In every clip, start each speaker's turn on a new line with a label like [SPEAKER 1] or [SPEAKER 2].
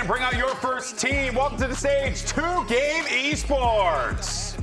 [SPEAKER 1] and bring out your first team. Welcome to the stage, 2-game Esports.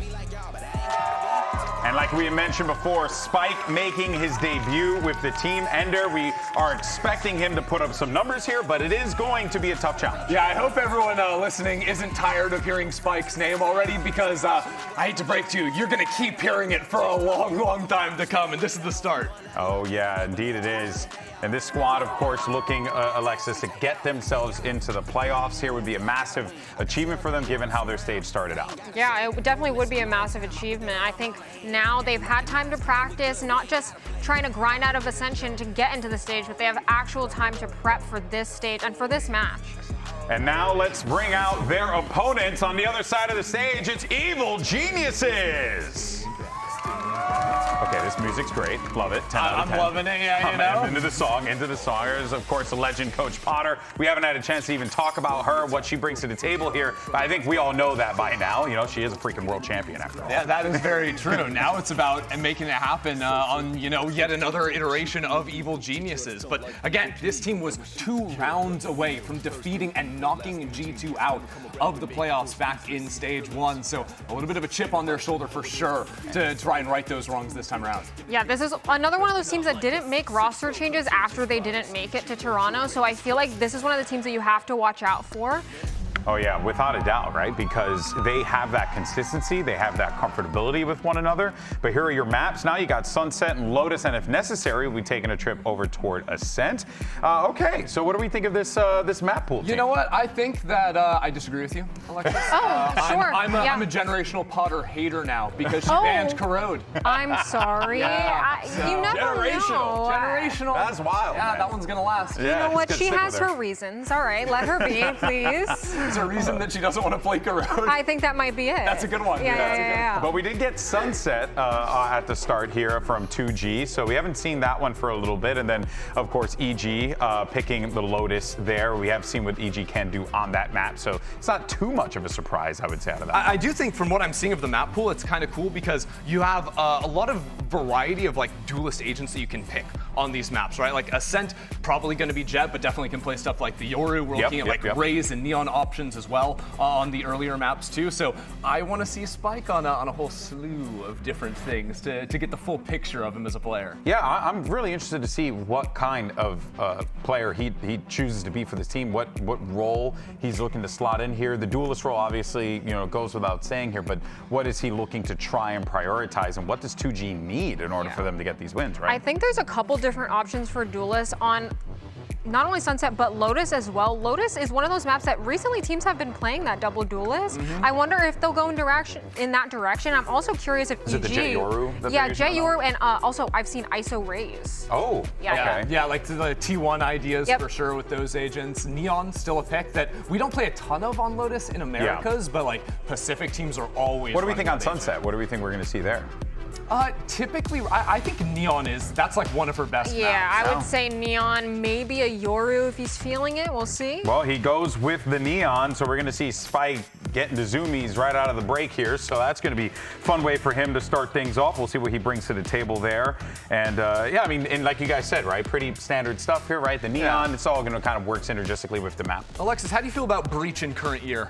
[SPEAKER 1] And like we mentioned before, Spike making his debut with the team Ender. We are expecting him to put up some numbers here, but it is going to be a tough challenge.
[SPEAKER 2] Yeah, I hope everyone listening isn't tired of hearing Spike's name already, because I hate to break to you, you're going to keep hearing it for a long, long time to come, and this is the start.
[SPEAKER 1] Oh, yeah, indeed it is. And this squad, of course, looking, Alexis, to get themselves into the playoffs here would be a massive achievement for them, given how their stage started out.
[SPEAKER 3] Yeah, it definitely would be a massive achievement. I think now they've had time to practice, not just trying to grind out of Ascension to get into the stage, but they have actual time to prep for this stage and for this match.
[SPEAKER 1] And now let's bring out their opponents on the other side of the stage. It's Evil Geniuses. Okay, this music's great. Love it. 10 out of 10.
[SPEAKER 2] I'm loving it, yeah, you know.
[SPEAKER 1] Into the song. There's, of course, the legend Coach Potter. We haven't had a chance to even talk about her, what she brings to the table here. But I think we all know that by now. You know, she is a freaking world champion after all.
[SPEAKER 2] Yeah, that is very true. Now it's about making it happen on, you know, yet another iteration of Evil Geniuses. But again, this team was 2 rounds away from defeating and knocking G2 out of the playoffs back in stage 1. So a little bit of a chip on their shoulder for sure to try and right those wrongs this time around.
[SPEAKER 3] Yeah, this is another one of those teams that didn't make roster changes after they didn't make it to Toronto. So I feel like this is one of the teams that you have to watch out for.
[SPEAKER 1] Oh, yeah, without a doubt, right? Because they have that consistency, they have that comfortability with one another. But here are your maps. Now you got Sunset and Lotus, and if necessary, we'll be taking a trip over toward Ascent. Okay, so what do we think of this this map pool team?
[SPEAKER 2] You know what? I think that I disagree with you, Alexis.
[SPEAKER 3] Sure.
[SPEAKER 2] I'm a generational Potter hater now because she banned Corrode.
[SPEAKER 3] I'm sorry. You never know.
[SPEAKER 2] Generational.
[SPEAKER 1] That's wild.
[SPEAKER 2] Yeah,
[SPEAKER 1] man.
[SPEAKER 2] that one's gonna last.
[SPEAKER 3] You know what? She has her reasons. All right, let her be, please.
[SPEAKER 2] Is there a reason that she doesn't want to play Corrode?
[SPEAKER 3] I think that might be it.
[SPEAKER 2] That's a good one.
[SPEAKER 3] Yeah.
[SPEAKER 1] But we did get Sunset at the start here from 2G, so we haven't seen that one for a little bit. And then, of course, EG picking the Lotus there. We have seen what EG can do on that map, so it's not too much of a surprise, I would say, out of that.
[SPEAKER 2] I do think from what I'm seeing of the map pool, it's kind of cool because you have a lot of variety of like duelist agents that you can pick on these maps, right? Like Ascent, probably going to be Jet, but definitely can play stuff like the Yoru. We're looking at Raze and Neon options as well on the earlier maps too. So I want to see Spike on a whole slew of different things to get the full picture of him as a player.
[SPEAKER 1] Yeah, I'm really interested to see what kind of player he chooses to be for this team, what role he's looking to slot in here. The duelist role obviously, you know, goes without saying here, but what is he looking to try and prioritize, and what does 2G need in order for them to get these wins, right?
[SPEAKER 3] I think there's a couple different options for duelists on not only Sunset, but Lotus as well. Lotus is one of those maps that recently teams have been playing that double duelist. I wonder if they'll go in that direction. I'm also curious if
[SPEAKER 1] Is it the Jet Yoru?
[SPEAKER 3] Yeah, Jet Yoru, and also I've seen ISO Raze.
[SPEAKER 1] Oh,
[SPEAKER 3] yeah.
[SPEAKER 1] okay.
[SPEAKER 2] Yeah, like the T1 ideas for sure with those agents. Neon, still a pick that we don't play a ton of on Lotus in Americas, but like Pacific teams are always.
[SPEAKER 1] What do we think on Sunset? What do we think we're going to see there?
[SPEAKER 2] Typically, I think Neon that's like one of her best
[SPEAKER 3] Yeah,
[SPEAKER 2] maps.
[SPEAKER 3] I would say Neon, maybe a Yoru if he's feeling it. We'll see.
[SPEAKER 1] Well, he goes with the Neon, so we're going to see Spike getting the zoomies right out of the break here. So that's going to be a fun way for him to start things off. We'll see what he brings to the table there. And yeah, I mean, and like you guys said, right, pretty standard stuff here, right? The Neon, it's all going to kind of work synergistically with the map.
[SPEAKER 2] Alexis, how do you feel about Breach in current year?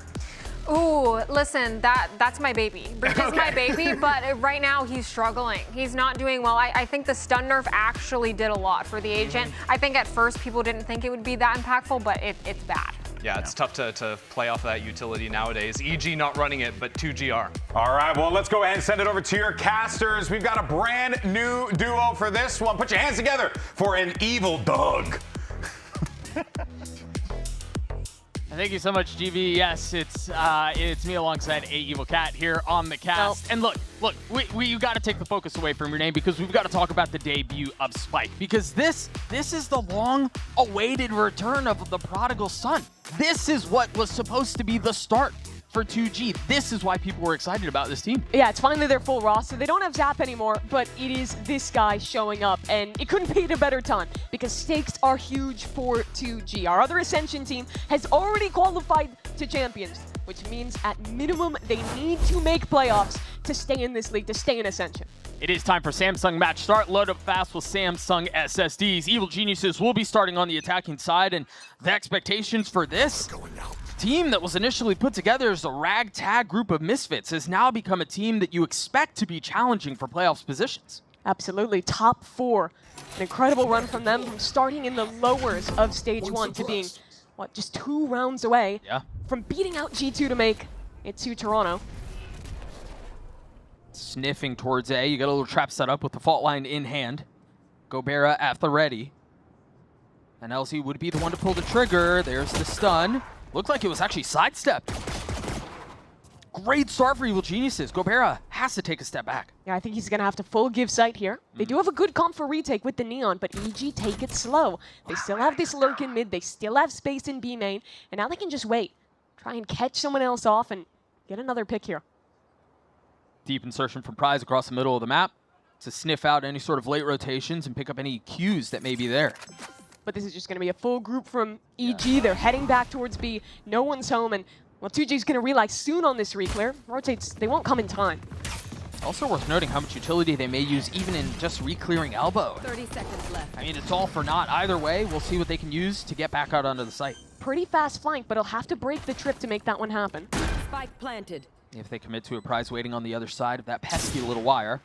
[SPEAKER 3] Ooh, listen, that's my baby. Breach is my baby, but right now he's struggling. He's not doing well. I think the stun nerf actually did a lot for the agent. I think at first people didn't think it would be that impactful, but it's bad.
[SPEAKER 2] Yeah, it's tough to play off of that utility nowadays. EG not running it, but 2GR.
[SPEAKER 1] All right, well, let's go ahead and send it over to your casters. We've got a brand new duo for this one. Put your hands together for an Evil Doug.
[SPEAKER 4] Thank you so much, GV. Yes, it's me alongside A Evil Cat here on the cast. And look, you got to take the focus away from your name because we've got to talk about the debut of Spike, because this is the long-awaited return of the prodigal son. This is what was supposed to be the start for 2G. This is why people were excited about this team.
[SPEAKER 5] Yeah, it's finally their full roster. They don't have Zap anymore, but it is this guy showing up, and it couldn't be at a better time because stakes are huge for 2G. Our other Ascension team has already qualified to Champions, which means at minimum they need to make playoffs to stay in this league, to stay in Ascension.
[SPEAKER 4] It is time for Samsung match start. Load up fast with Samsung SSDs. Evil Geniuses will be starting on the attacking side, and the expectations for this, team that was initially put together as a ragtag group of misfits has now become a team that you expect to be challenging for playoffs positions.
[SPEAKER 5] Absolutely. Top 4. An incredible run from them, from starting in the lowers of Stage 1 to being, what, just 2 rounds away from beating out G2 to make it to Toronto.
[SPEAKER 4] Sniffing towards A. You got a little trap set up with the fault line in hand. Gobera at the ready. And LZ would be the one to pull the trigger. There's the stun. Looked like it was actually sidestepped. Great start for Evil Geniuses. Gobera has to take a step back.
[SPEAKER 5] Yeah, I think he's going to have to full give sight here. They do have a good comp for retake with the Neon, but EG take it slow. They still have this lurk in mid. They still have space in B main. And now they can just wait. Try and catch someone else off and get another pick here.
[SPEAKER 4] Deep insertion from Prize across the middle of the map to sniff out any sort of late rotations and pick up any cues that may be there.
[SPEAKER 5] But this is just going to be a full group from EG. They're heading back towards B. No one's home, and well, 2G's going to realize soon on this reclear. Rotates, they won't come in time.
[SPEAKER 4] Also worth noting how much utility they may use even in just re-clearing elbow.
[SPEAKER 6] 30 seconds left.
[SPEAKER 4] I mean, it's all for naught either way. We'll see what they can use to get back out onto the site.
[SPEAKER 5] Pretty fast flank, but he'll have to break the trip to make that one happen.
[SPEAKER 6] Spike planted.
[SPEAKER 4] If they commit to a Prize waiting on the other side of that pesky little wire.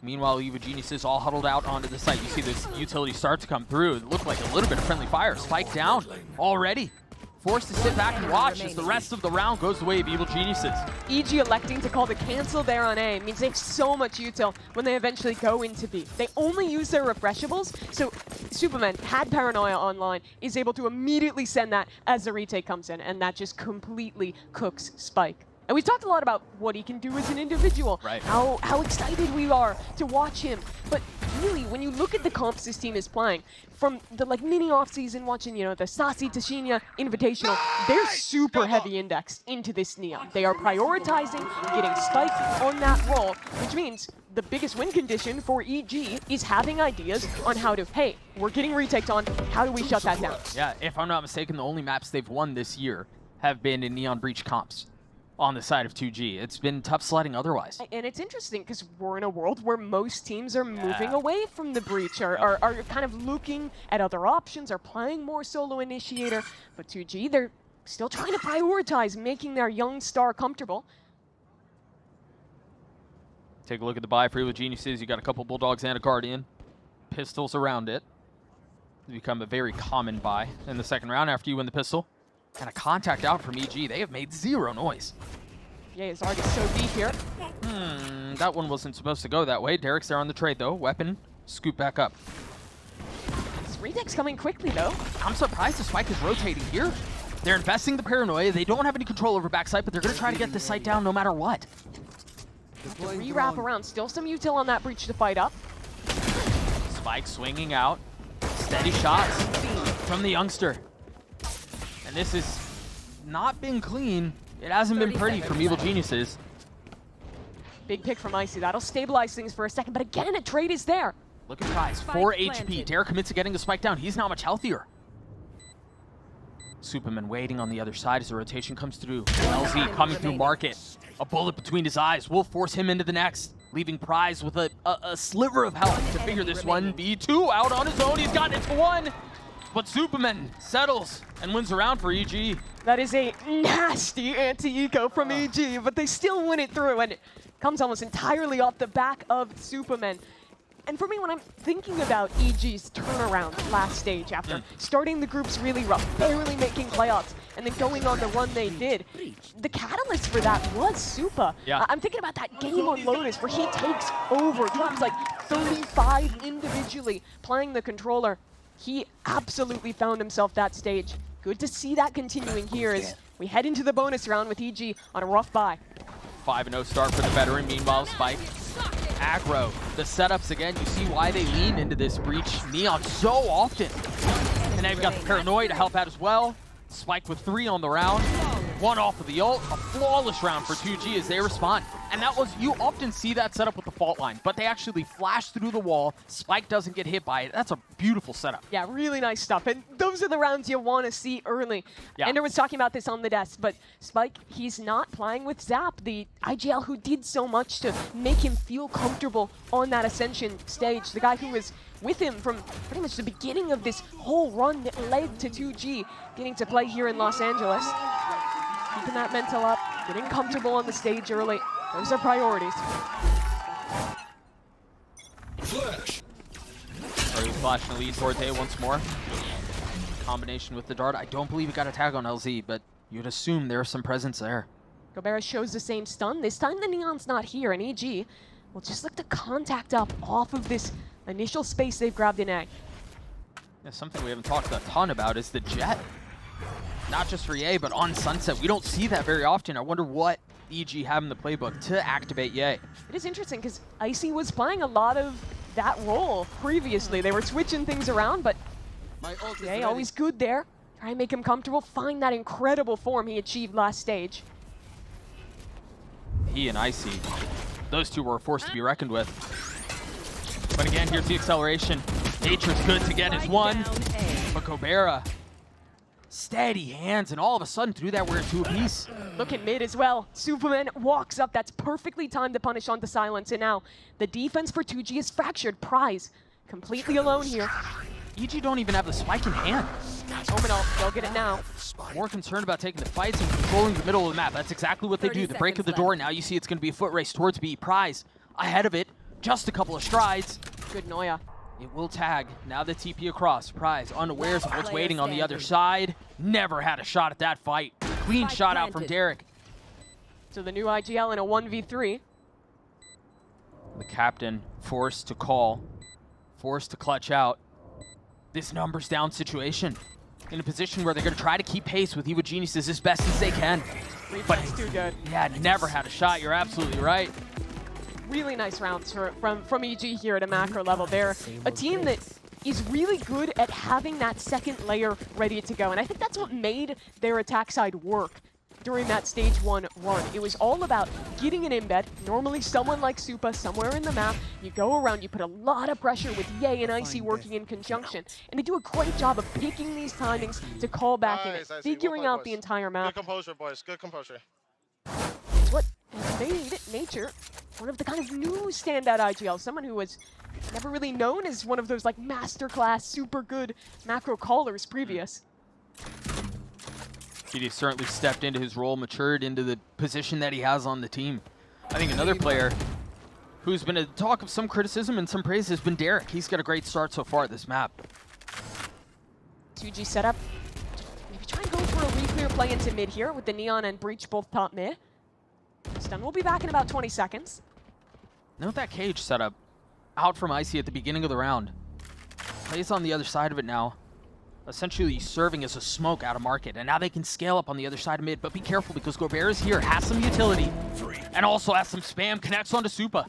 [SPEAKER 4] Meanwhile, Evil Geniuses all huddled out onto the site. You see this utility start to come through. It looked like a little bit of friendly fire. Spike down already. Forced to sit back and watch as the rest of the round goes the way of Evil Geniuses.
[SPEAKER 5] EG electing to call the cancel there on A means they have so much util when they eventually go into B. They only use their refreshables, so Superman had Paranoia online, is able to immediately send that as the retake comes in, and that just completely cooks Spike. And we've talked a lot about what he can do as an individual,
[SPEAKER 4] right.
[SPEAKER 5] how excited we are to watch him. But really, when you look at the comps this team is playing, from the mini offseason watching, the Sasi Tashinia Invitational, they're super heavy indexed into this Neon. They are prioritizing getting Spike on that role, which means the biggest win condition for EG is having ideas on how to, hey, we're getting retaked on, how do we shut that down?
[SPEAKER 4] Yeah, if I'm not mistaken, the only maps they've won this year have been in Neon Breach comps on the side of 2G. It's been tough sledding otherwise.
[SPEAKER 5] And it's interesting because we're in a world where most teams are moving away from the Breach, are kind of looking at other options, are playing more solo initiator, but 2G, they're still trying to prioritize making their young star comfortable.
[SPEAKER 4] Take a look at the buy for Evil Geniuses. You got a couple Bulldogs and a Guardian. Pistols around it. It's become a very common buy in the second round after you win the pistol. And a contact out from EG. They have made zero noise.
[SPEAKER 5] Yeah, it's already so deep here.
[SPEAKER 4] That one wasn't supposed to go that way. Derek's there on the trade, though. Weapon, scoop back up.
[SPEAKER 5] This retake's coming quickly, though.
[SPEAKER 4] I'm surprised the Spike is rotating here. They're investing the Paranoia. They don't have any control over backside, but they're going to try to get this site down no matter what.
[SPEAKER 5] Re-wrap around. Still some util on that Breach to fight up.
[SPEAKER 4] Spike swinging out. Steady shots from the youngster. And this has not been clean. It hasn't been pretty from Evil Geniuses.
[SPEAKER 5] Big pick from Icy. That'll stabilize things for a second, but again, a trade is there.
[SPEAKER 4] Look at Prize, 4 HP. Derek commits to getting the Spike down. He's not much healthier. Superman waiting on the other side as the rotation comes through. LZ coming through market. A bullet between his eyes will force him into the next, leaving Prize with a sliver of health to figure this one. B2 out on his own. He's gotten it to 1. But Superman settles and wins the round for EG.
[SPEAKER 5] That is a nasty anti-eco from EG, but they still win it through, and it comes almost entirely off the back of Superman. And for me, when I'm thinking about EG's turnaround last stage after starting the groups really rough, barely making playoffs, and then going on the run they did, the catalyst for that was Supa.
[SPEAKER 4] Yeah.
[SPEAKER 5] I'm thinking about that game on Lotus where he takes over, drops like 35 individually playing the controller. He absolutely found himself that stage. Good to see that continuing here as we head into the bonus round with EG on a rough bye.
[SPEAKER 4] 5-0 start for the veteran. Meanwhile, Spike, aggro. The setups again, you see why they lean into this Breach Neon so often. And now you've got the Paranoia to help out as well. Spike with 3 on the round. 1 off of the ult. A flawless round for 2G as they respond. And that was, you often see that setup with the fault line, but they actually flash through the wall. Spike doesn't get hit by it. That's a beautiful setup.
[SPEAKER 5] Yeah, really nice stuff. And those are the rounds you want to see early.
[SPEAKER 4] Yeah.
[SPEAKER 5] Ender was talking about this on the desk, but Spike, he's not playing with Zap, the IGL who did so much to make him feel comfortable on that Ascension stage. The guy who was with him from pretty much the beginning of this whole run that led to 2G getting to play here in Los Angeles. Keeping that mental up, getting comfortable on the stage early. Those are priorities.
[SPEAKER 4] Corrode flashing the lead towards A once more. Combination with the dart. I don't believe he got a tag on LZ, but you'd assume there's some presence there.
[SPEAKER 5] Gobert shows the same stun. This time the Neon's not here, and EG will just look to contact up off of this initial space they've grabbed in A.
[SPEAKER 4] Yeah, something we haven't talked a ton about is the jet. Not just for Ye, but on Sunset. We don't see that very often. I wonder what EG have in the playbook to activate Ye.
[SPEAKER 5] It is interesting because Icy was playing a lot of that role previously. They were switching things around, but Ye always good there. Try and make him comfortable, find that incredible form he achieved last stage.
[SPEAKER 4] He and Icy, those two were a force to be reckoned with. But again, here's the acceleration. Nature's good to get his one, but Gobert, steady hands, and all of a sudden to do that, we're 2 apiece.
[SPEAKER 5] Look at mid as well. Superman walks up. That's perfectly timed to punish onto silence. And now the defense for 2G is fractured. Prize completely alone here.
[SPEAKER 4] EG don't even have the spike in hand.
[SPEAKER 5] Omenal, they'll get it now.
[SPEAKER 4] More concerned about taking the fights and controlling the middle of the map. That's exactly what they do. The break of the door. Now you see it's going to be a foot race towards B. Prize ahead of it. Just a couple of strides.
[SPEAKER 5] Good Noya.
[SPEAKER 4] It will tag. Now the TP across. Prize unawares of what's waiting on the other side. Never had a shot at that fight. Clean shot out from Derek.
[SPEAKER 5] So the new IGL in a 1v3.
[SPEAKER 4] The captain forced to call. Forced to clutch out. This numbers down situation. In a position where they're going to try to keep pace with Evo Geniuses as best as they can. But
[SPEAKER 5] too good.
[SPEAKER 4] Yeah, never had a shot. You're absolutely right.
[SPEAKER 5] Really nice rounds from EG here at a macro level. They're a team that is really good at having that second layer ready to go. And I think that's what made their attack side work during that stage 1 run. It was all about getting an embed. Normally someone like Supa somewhere in the map. You go around, you put a lot of pressure with Ye and Icy working in conjunction. And they do a great job of picking these timings to call back in, figuring out the entire map.
[SPEAKER 7] Good composure, boys. Good composure.
[SPEAKER 5] What has made Nature one of the kind of new standout IGL, someone who was never really known as one of those like masterclass, super good macro callers previous.
[SPEAKER 4] He certainly stepped into his role, matured into the position that he has on the team. I think another player who's been a talk of some criticism and some praise has been Derek. He's got a great start so far at this map.
[SPEAKER 5] 2G setup. Maybe try and go for a re-clear play into mid here with the Neon and Breach both top mid. Stun will be back in about 20 seconds.
[SPEAKER 4] Note that cage setup out from Icy at the beginning of the round. Plays on the other side of it now. Essentially serving as a smoke out of market. And now they can scale up on the other side of mid. But be careful because Gobert is here, has some utility. And also has some spam, connects onto Supa.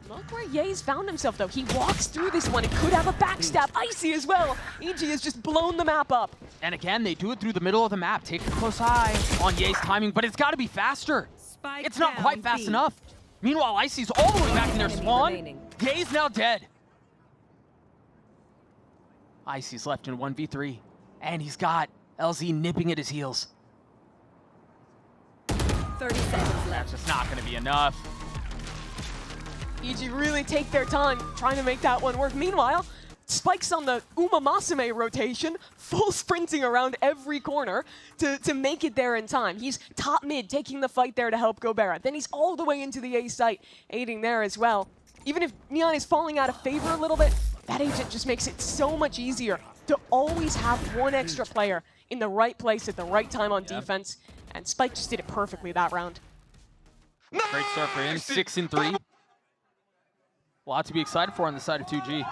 [SPEAKER 5] Look where Ye's found himself though. He walks through this one. It could have a backstab. Icy as well. EG has just blown the map up.
[SPEAKER 4] And again, they do it through the middle of the map. Take a close eye on Ye's timing, but it's got to be faster. It's not quite fast enough. Meanwhile, Icy's all the way back in their spawn. Ye's now dead. Icy's left in 1v3, and he's got LZ nipping at his heels.
[SPEAKER 6] 30 seconds left.
[SPEAKER 4] That's just not going to be enough.
[SPEAKER 5] EG really take their time trying to make that one work. Meanwhile, Spike's on the Uma Masame rotation, full sprinting around every corner to make it there in time. He's top mid, taking the fight there to help Gobert. Then he's all the way into the A site, aiding there as well. Even if Neon is falling out of favor a little bit, that agent just makes it so much easier to always have one extra player in the right place at the right time on defense. And Spike just did it perfectly that round.
[SPEAKER 4] Great start for him, 6-3. A lot to be excited for on the side of 2G.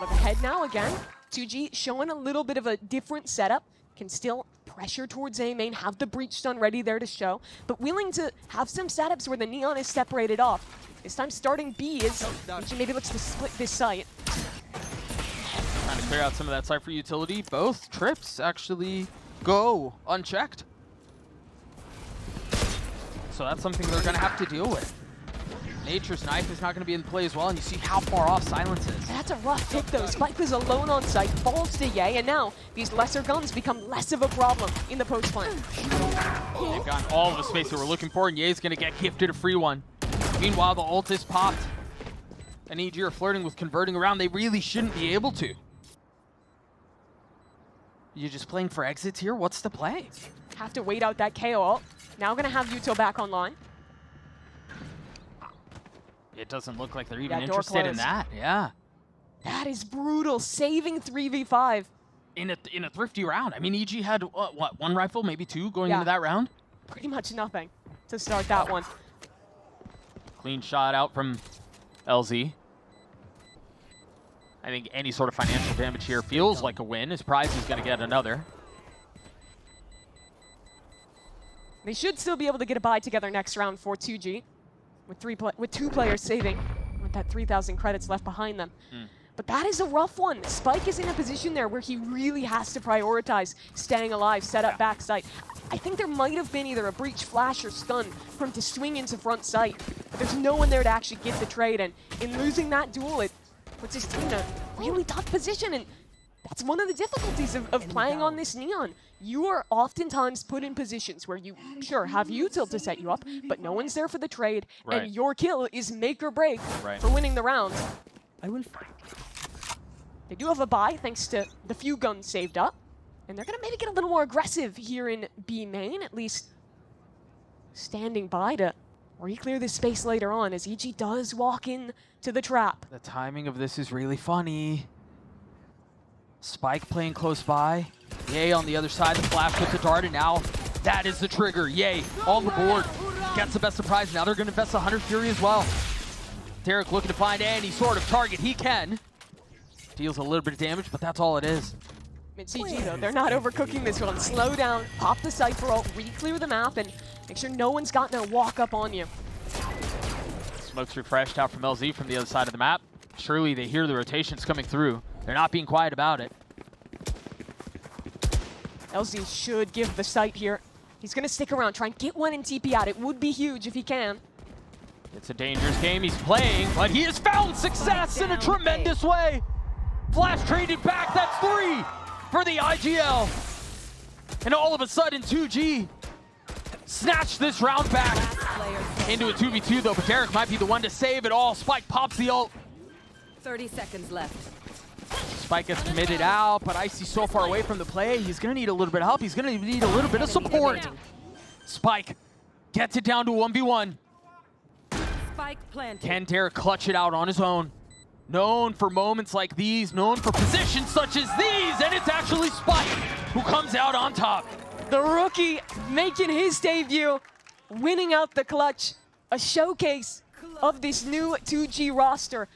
[SPEAKER 5] Look ahead now again. 2G showing a little bit of a different setup. Can still pressure towards A main, have the breach stun ready there to show, but willing to have some setups where the Neon is separated off. This time starting B is, which maybe looks to split this site.
[SPEAKER 4] Trying to clear out some of that site for utility. Both trips actually go unchecked. So that's something they're going to have to deal with. Nature's Knife is not going to be in play as well, and you see how far off Silence is.
[SPEAKER 5] That's a rough pick though. Spike was alone on site, falls to Ye, and now these lesser guns become less of a problem in the post plant.
[SPEAKER 4] They've gotten all of the space they were looking for, and Ye's going to get gifted a free one. Meanwhile, the ult is popped. And EG are flirting with converting around. They really shouldn't be able to. You're just playing for exits here? What's the play?
[SPEAKER 5] have to wait out that KO ult. Now gonna have Yuto back online.
[SPEAKER 4] It doesn't look like they're even
[SPEAKER 5] Yeah, door
[SPEAKER 4] interested in
[SPEAKER 5] closed.
[SPEAKER 4] that. Yeah.
[SPEAKER 5] That is brutal, saving 3v5.
[SPEAKER 4] In a thrifty round. I mean, EG had, what, one rifle, maybe two going
[SPEAKER 5] Yeah.
[SPEAKER 4] into that round?
[SPEAKER 5] Pretty much nothing to start that one.
[SPEAKER 4] Clean shot out from LZ. I think any sort of financial damage here feels like a win. His prize is going to get another.
[SPEAKER 5] They should still be able to get a bye together next round for 2G, with two players saving, with that 3,000 credits left behind them. But that is a rough one. Spike is in a position there where he really has to prioritize staying alive, set up backside. I think there might have been either a breach, flash, or stun for him to swing into front sight, but there's no one there to actually get the trade, and in losing that duel, it puts his team in a really tough position, and that's one of the difficulties of playing on this Neon. You are oftentimes put in positions where you, sure, have util to set you up, but no one's there for the trade,
[SPEAKER 4] Right.
[SPEAKER 5] and your kill is make or break
[SPEAKER 4] Right.
[SPEAKER 5] for winning the round.
[SPEAKER 6] I will fight.
[SPEAKER 5] They do have a bye thanks to the few guns saved up, and they're going to maybe get a little more aggressive here in B main, at least standing by to re-clear this space later on as EG does walk in to the trap.
[SPEAKER 4] The timing of this is really funny. Spike playing close by. Yay on the other side, the flash with the dart, and now that is the trigger. Yay on the board. Gets the best surprise. Now they're going to invest 100 Fury as well. Derek looking to find any sort of target he can. Deals a little bit of damage, but that's all it is.
[SPEAKER 5] It's EG though, they're not overcooking this one. Slow down, pop the Cypher ult, re-clear the map, and make sure no one's gotten a walk up on you.
[SPEAKER 4] Smoke's refreshed out from LZ from the other side of the map. Surely they hear the rotations coming through. They're not being quiet about it.
[SPEAKER 5] LZ should give the sight here. He's gonna stick around, try and get one in TP out. It would be huge if he can.
[SPEAKER 4] It's a dangerous game he's playing, but he has found success in a tremendous way. Flash traded back, that's 3 for the IGL. And all of a sudden, 2G snatched this round back into a 2v2 though, but Derek might be the one to save it all. Spike pops the ult.
[SPEAKER 6] 30 seconds left.
[SPEAKER 4] Spike gets committed out, but Icy's so far away from the play, he's gonna need a little bit of help. He's gonna need a little bit of support. Spike gets it down to 1v1.
[SPEAKER 6] Spike planted.
[SPEAKER 4] Can Derek clutch it out on his own? Known for moments like these, known for positions such as these, and it's actually Spike who comes out on top.
[SPEAKER 5] The rookie making his debut, winning out the clutch. A showcase of this new 2G roster.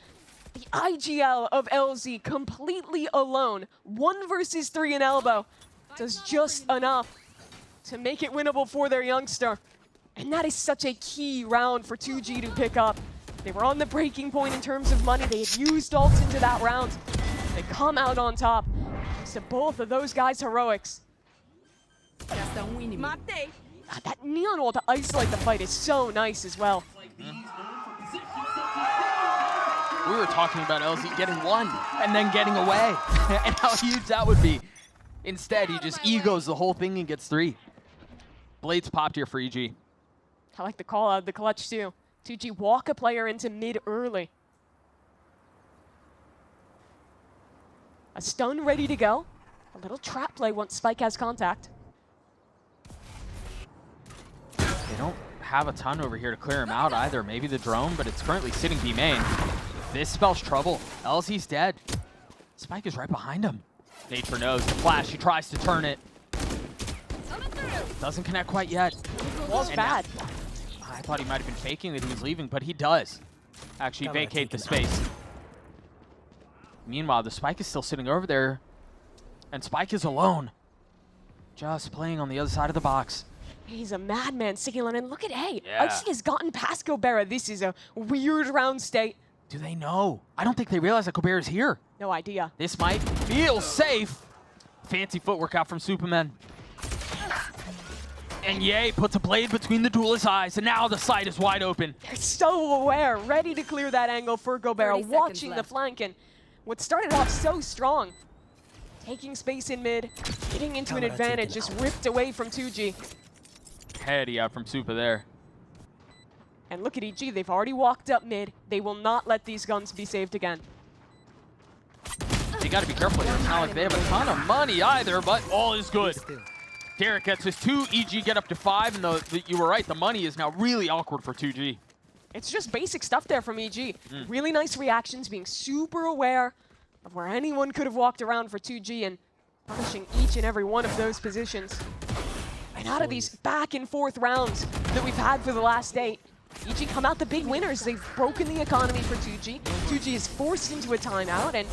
[SPEAKER 5] The IGL of LZ completely alone. 1 versus 3 in elbow does just enough to make it winnable for their youngster. And that is such a key round for 2G to pick up. They were on the breaking point in terms of money. They had used ults into that round. They come out on top. So both of those guys' heroics. That Neon wall to isolate the fight is so nice as well.
[SPEAKER 4] We were talking about LZ getting one and then getting away and how huge that would be. Instead, he just egos the whole thing and gets 3. Blades popped here for EG.
[SPEAKER 5] I like the call out, the clutch too. 2G walk a player into mid early. A stun ready to go. A little trap play once Spike has contact.
[SPEAKER 4] They don't have a ton over here to clear him out either. Maybe the drone, but it's currently sitting B main. This spells trouble. LZ's dead. Spike is right behind him. Nature knows the flash. He tries to turn it. Doesn't connect quite yet.
[SPEAKER 5] Wall's bad.
[SPEAKER 4] I thought he might have been faking that he was leaving, but he does actually vacate the space. Meanwhile, the Spike is still sitting over there, and Spike is alone, just playing on the other side of the box.
[SPEAKER 5] He's a madman sticking alone, and look at A.
[SPEAKER 4] Yeah.
[SPEAKER 5] Icy has gotten past Gobera. This is a weird round state.
[SPEAKER 4] Do they know? I don't think they realize that Colbert is here.
[SPEAKER 5] No idea.
[SPEAKER 4] This might feel safe. Fancy footwork out from Superman. And Ye puts a blade between the duelist's eyes, and now the sight is wide open.
[SPEAKER 5] They're so aware, ready to clear that angle for Gobera,
[SPEAKER 6] 30 seconds
[SPEAKER 5] watching the
[SPEAKER 6] left.
[SPEAKER 5] flank, and what started off so strong, taking space in mid, getting into an advantage, just ripped away from 2G.
[SPEAKER 4] Heady out from Super there.
[SPEAKER 5] And look at EG, they've already walked up mid. They will not let these guns be saved again.
[SPEAKER 4] You gotta be careful here. It's not like they have a ton of money either, but all is good. Derek gets his 2, EG get up to 5, and you were right, the money is now really awkward for 2G.
[SPEAKER 5] It's just basic stuff there from EG. Really nice reactions, being super aware of where anyone could have walked around for 2G and punishing each and every one of those positions. And out of these back and forth rounds that we've had for the last 8, EG come out the big winners. They've broken the economy for 2G. 2G is forced into a timeout, and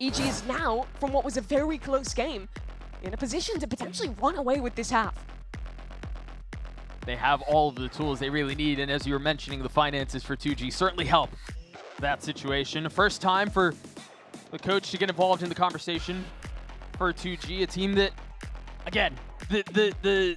[SPEAKER 5] EG is now, from what was a very close game, in a position to potentially run away with this half.
[SPEAKER 4] They have all of the tools they really need, and as you were mentioning, the finances for 2G certainly help that situation. First time for the coach to get involved in the conversation for 2G, a team that, again, the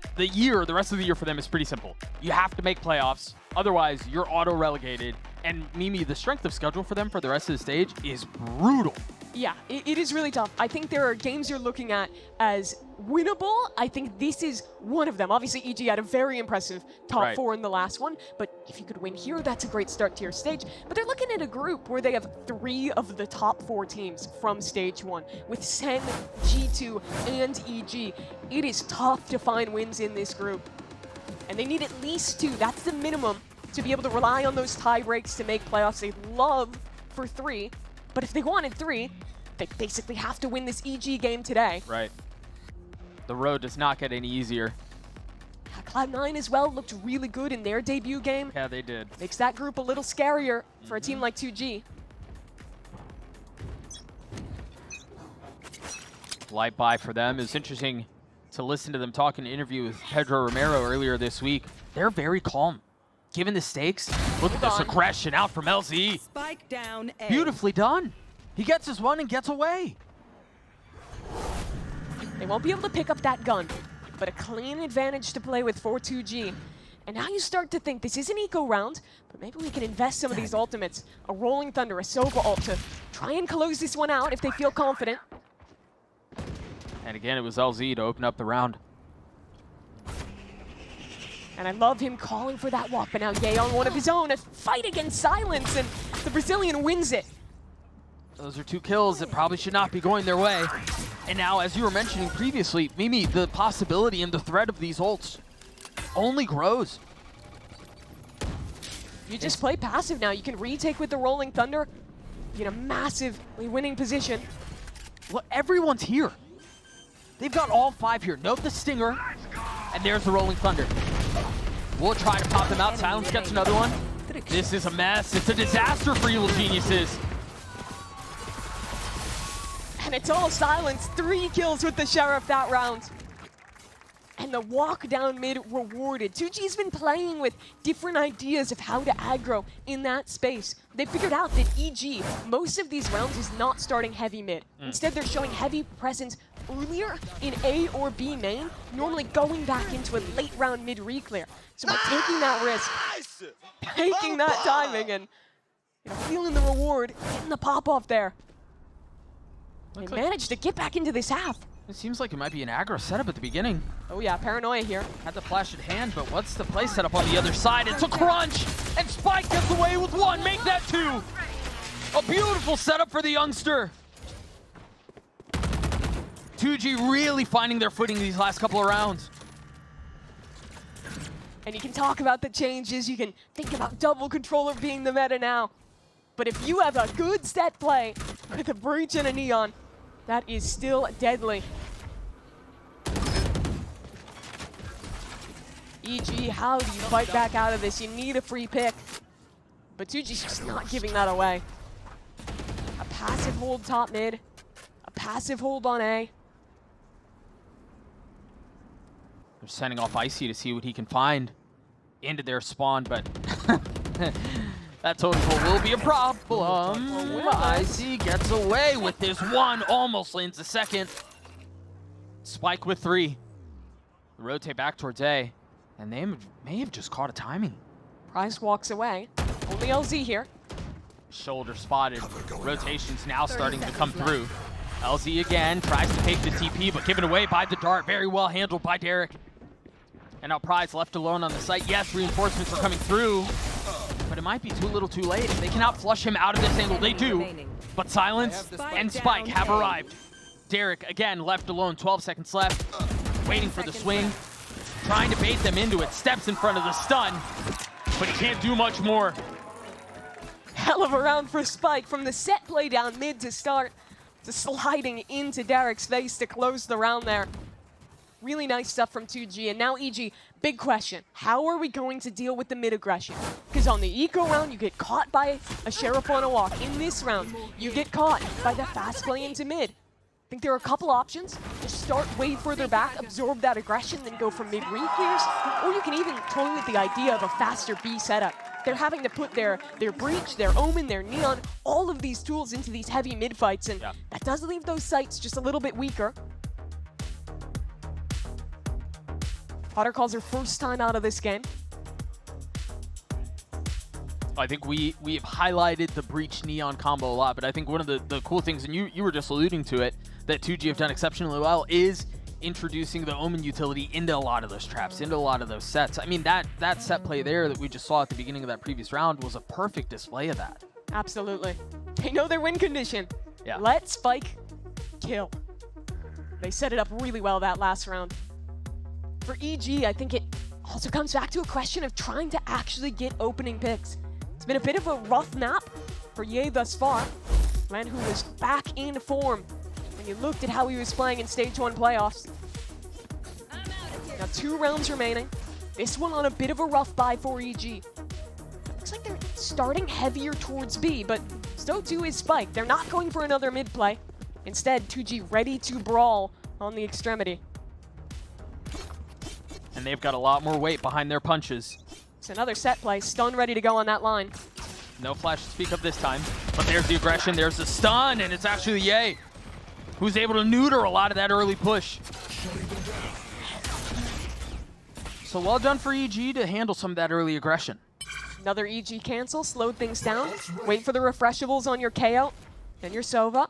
[SPEAKER 4] rest of the year for them is pretty simple. You have to make playoffs, otherwise you're auto-relegated. And Mimi, the strength of schedule for them for the rest of the stage is brutal.
[SPEAKER 5] Yeah, it is really tough. I think there are games you're looking at as winnable. I think this is one of them. Obviously, EG had a very impressive top 4 in the last one, but if you could win here, that's a great start to your stage. But they're looking at a group where they have 3 of the top 4 teams from stage 1, with Sen, G2, and EG. It is tough to find wins in this group, and they need at least 2. That's the minimum to be able to rely on those tie breaks to make playoffs. They'd love for 3, but if they wanted 3, they basically have to win this EG game today.
[SPEAKER 4] Right. The road does not get any easier.
[SPEAKER 5] Cloud9 as well looked really good in their debut game.
[SPEAKER 4] Yeah, they did.
[SPEAKER 5] Makes that group a little scarier for a team like 2G.
[SPEAKER 4] Light buy for them. It was interesting to listen to them talk in an interview with Pedro Romero earlier this week. They're very calm. Given the stakes, look at this aggression out from LZ.
[SPEAKER 6] Spike down A.
[SPEAKER 4] Beautifully done. He gets his one and gets away.
[SPEAKER 5] They won't be able to pick up that gun, but a clean advantage to play with for 2G. And now you start to think this is an eco round, but maybe we can invest some of these ultimates. A Rolling Thunder, a Sova ult to try and close this one out if they feel confident.
[SPEAKER 4] And again, it was LZ to open up the round.
[SPEAKER 5] And I love him calling for that walk, but now Ye on one of his own, a fight against Silence, and the Brazilian wins it.
[SPEAKER 4] Those are 2 kills that probably should not be going their way. And now, as you were mentioning previously, Mimi, the possibility and the threat of these ults only grows.
[SPEAKER 5] You just play passive now. You can retake with the Rolling Thunder. You're in a massively winning position.
[SPEAKER 4] Well, everyone's here. They've got all 5 here. Note the Stinger, and there's the Rolling Thunder. We'll try to pop them out. Silence gets another one. This is a mess. It's a disaster for Evil Geniuses.
[SPEAKER 5] And it's all Silence. 3 kills with the Sheriff that round. And the walk down mid rewarded. 2G's been playing with different ideas of how to aggro in that space. They figured out that EG, most of these rounds, is not starting heavy mid. Instead, they're showing heavy presence earlier in A or B main, normally going back into a late round mid reclear. So by taking that risk, taking that timing, and feeling the reward, getting the pop off there, they managed to get back into this half.
[SPEAKER 4] It seems like it might be an aggro setup at the beginning.
[SPEAKER 5] Oh yeah, Paranoia here.
[SPEAKER 4] Had the flash at hand, but what's the play setup on the other side? It's a crunch, and Spike gets away with 1. Make that 2. A beautiful setup for the youngster. 2G really finding their footing these last couple of rounds.
[SPEAKER 5] And you can talk about the changes. You can think about double controller being the meta now. But if you have a good set play with a Breach and a Neon, that is still deadly. EG, how do you fight back out of this? You need a free pick. But 2G's just not giving that away. A passive hold top mid. A passive hold on A.
[SPEAKER 4] They're sending off Icy to see what he can find into their spawn, but that totem pole will be a problem. Icy gets away with this 1, almost lands the second. Spike with 3. Rotate back towards A, and they may have just caught a timing.
[SPEAKER 5] Price walks away. Only LZ here.
[SPEAKER 4] Shoulder spotted. Rotation's now starting to come through. LZ again tries to take the TP, but given away by the dart. Very well handled by Derek. And now Prize left alone on the site. Yes, reinforcements are coming through, but it might be too little too late. If they cannot flush him out of this angle, they do. But Silence and Spike have arrived. Derek again left alone, 12 seconds left. waiting for the swing, trying to bait them into it, steps in front of the stun, but he can't do much more.
[SPEAKER 5] Hell of a round for Spike from the set play down mid to start to sliding into Derek's face to close the round there. Really nice stuff from 2G. And now EG, big question. How are we going to deal with the mid aggression? Because on the eco round, you get caught by a Sheriff on a walk. In this round, you get caught by the fast play into mid. I think there are a couple options. Just start way further back, absorb that aggression, then go for mid re-clears. Or you can even toy with the idea of a faster B setup. They're having to put their breach, their omen, their neon, all of these tools into these heavy mid fights, and that does leave those sites just a little bit weaker. Potter calls her first time out of this game.
[SPEAKER 4] I think we have highlighted the breach neon combo a lot, but I think one of the cool things, and you were just alluding to it, that 2G have done exceptionally well is introducing the omen utility into a lot of those traps, into a lot of those sets. I mean, that set play there that we just saw at the beginning of that previous round was a perfect display of that.
[SPEAKER 5] Absolutely. They know their win condition.
[SPEAKER 4] Yeah.
[SPEAKER 5] Let Spike kill. They set it up really well that last round. For EG, I think it also comes back to a question of trying to actually get opening picks. It's been a bit of a rough map for Ye thus far. Len, who was back in form when you looked at how he was playing in Stage 1 playoffs. Now 2 rounds remaining. This one on a bit of a rough bye for EG. Looks like they're starting heavier towards B, but so too is Spike. They're not going for another mid play. Instead, 2G ready to brawl on the extremity.
[SPEAKER 4] And they've got a lot more weight behind their punches.
[SPEAKER 5] It's another set play. Stun ready to go on that line.
[SPEAKER 4] No flash to speak of this time, but there's the aggression, there's the stun, and it's actually Ye who's able to neuter a lot of that early push. So well done for EG to handle some of that early aggression.
[SPEAKER 5] Another EG cancel, slowed things down. Wait for the refreshables on your KO, then your Sova.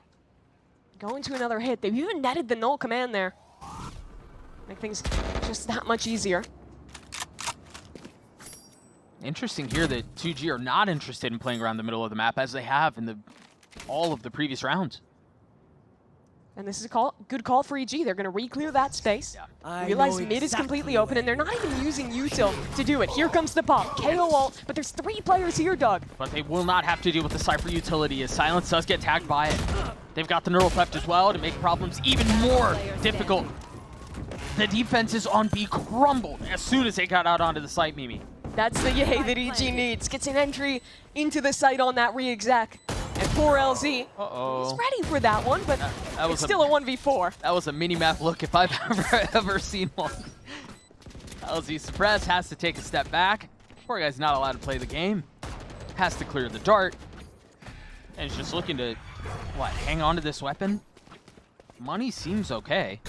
[SPEAKER 5] Go into another hit. They've even netted the null command there. Make things just that much easier.
[SPEAKER 4] Interesting here that 2G are not interested in playing around the middle of the map as they have in all of the previous rounds.
[SPEAKER 5] And this is a good call for EG. They're going to re-clear that space. Realize mid is completely open, and they're not even using util to do it. Here comes the pop. KO ult, but there's 3 players here, Doug.
[SPEAKER 4] But they will not have to deal with the Cypher utility as Silence does get tagged by it. They've got the neural theft as well to make problems even more difficult. The defenses on B crumbled as soon as they got out onto the site, Mimi.
[SPEAKER 5] That's the Ye that EG needs. Gets an entry into the site on that re-exec. And poor LZ is ready for that one, but it's still a 1v4.
[SPEAKER 4] That was a mini-map look if I've ever seen one. LZ Suppress has to take a step back. Poor guy's not allowed to play the game. Has to clear the dart. And he's just looking to, what, hang on to this weapon? Money seems okay.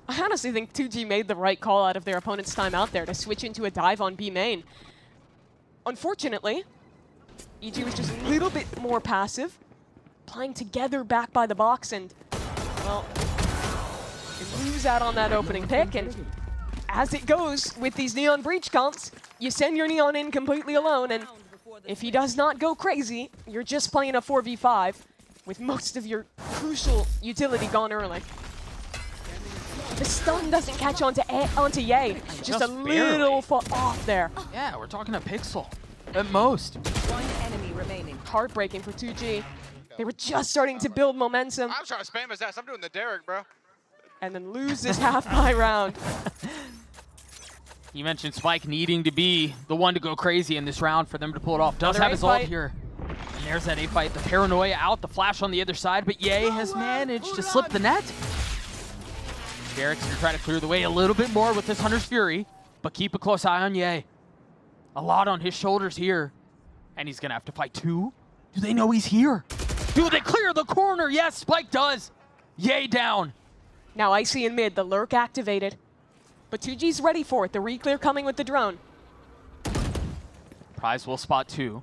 [SPEAKER 5] I honestly think 2G made the right call out of their opponent's time out there to switch into a dive on B main. Unfortunately, EG was just a little bit more passive, playing together back by the box, and, well, they lose out on that opening pick, and as it goes with these Neon Breach comps, you send your Neon in completely alone, and if he does not go crazy, you're just playing a 4v5 with most of your crucial utility gone early. The stun doesn't catch onto Ye. Just a little foot off there.
[SPEAKER 4] Yeah, we're talking a pixel at most.
[SPEAKER 6] 1 enemy remaining.
[SPEAKER 5] Heartbreaking for 2G. They were just starting to build momentum.
[SPEAKER 7] I'm trying to spam his ass. I'm doing the Derek, bro.
[SPEAKER 5] And then lose this half by round.
[SPEAKER 4] You mentioned Spike needing to be the one to go crazy in this round for them to pull it off. Does have his ult here. And there's that A fight. The paranoia out, the flash on the other side, but Ye has managed to slip the net. Derek's going to try to clear the way a little bit more with this Hunter's Fury, but keep a close eye on Ye. A lot on his shoulders here. And he's going to have to fight 2. Do they know he's here? Do they clear the corner? Yes, Spike does. Ye down.
[SPEAKER 5] Now Icy in mid, the lurk activated. But 2G's ready for it. The re-clear coming with the drone.
[SPEAKER 4] Prize will spot 2.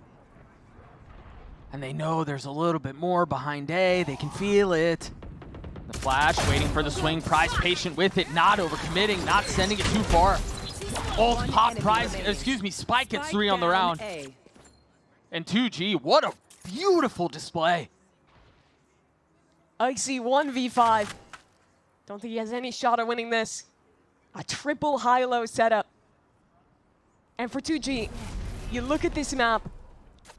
[SPEAKER 4] And they know there's a little bit more behind A. They can feel it. The flash, waiting for the swing. Prize patient with it, not overcommitting, not sending it too far. Ult pop, Prize, excuse me, Spike gets 3 on the round. And 2G, what a beautiful display.
[SPEAKER 5] Icy 1v5. Don't think he has any shot at winning this. A triple high-low setup. And for 2G, you look at this map,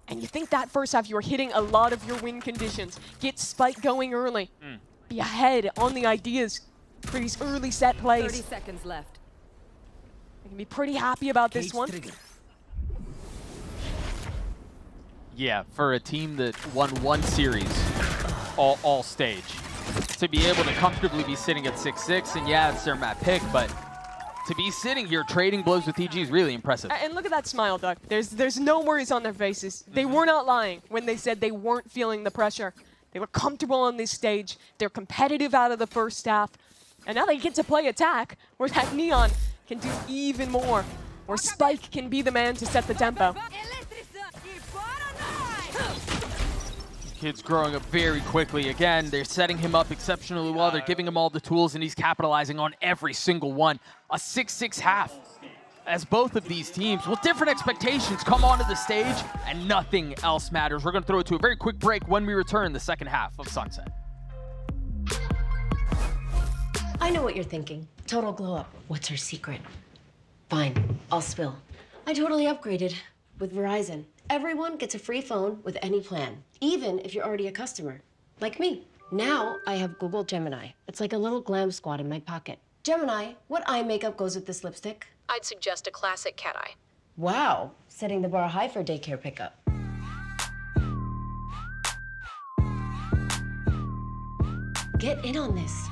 [SPEAKER 5] and you think that first half you were hitting a lot of your win conditions. Get Spike going early. Be ahead on the ideas for these early set plays.
[SPEAKER 6] 30 seconds left.
[SPEAKER 5] You can be pretty happy about this one.
[SPEAKER 4] Yeah, for a team that won one series all stage, to be able to comfortably be sitting at 6-6, and yeah, it's their map pick, but to be sitting here trading blows with EG is really impressive.
[SPEAKER 5] And look at that smile, Doug. There's no worries on their faces. They were not lying when they said they weren't feeling the pressure. They were comfortable on this stage. They're competitive out of the first half. And now they get to play attack, where that Neon can do even more, where Spike can be the man to set the tempo.
[SPEAKER 4] Kid's growing up very quickly. Again, they're setting him up exceptionally well. They're giving him all the tools, and he's capitalizing on every single one. A 6-6 half, as both of these teams, with different expectations, come onto the stage, and nothing else matters. We're going to throw it to a very quick break when we return the second half of Sunset.
[SPEAKER 8] I know what you're thinking. Total glow up. What's her secret? Fine, I'll spill. I totally upgraded with Verizon. Everyone gets a free phone with any plan, even if you're already a customer, like me. Now I have Google Gemini. It's like a little glam squad in my pocket. Gemini, what eye makeup goes with this lipstick? I'd suggest a classic cat eye. Wow, setting the bar high for daycare pickup. Get in on this.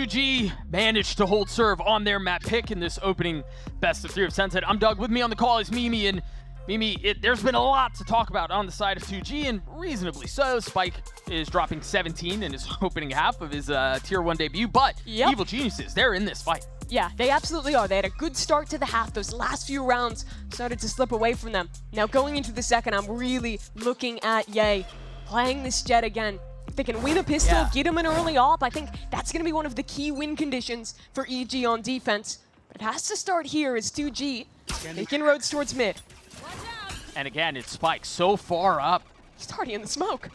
[SPEAKER 4] G managed to hold serve on their map pick in this opening best of 3 of Sunset. I'm Doug. With me on the call is Mimi, and Mimi, there's been a lot to talk about on the side of 2G, and reasonably so. Spike is dropping 17 in his opening half of his Tier 1 debut, but Evil Geniuses, they're in this fight.
[SPEAKER 5] Yeah, they absolutely are. They had a good start to the half. Those last few rounds started to slip away from them. Now going into the second, I'm really looking at Ye playing this Jet again. If they can win a pistol, get him an early op, I think that's going to be one of the key win conditions for EG on defense. But it has to start here as 2G taking roads towards mid.
[SPEAKER 4] And again, it's Spike so far up.
[SPEAKER 5] He's already in the smoke.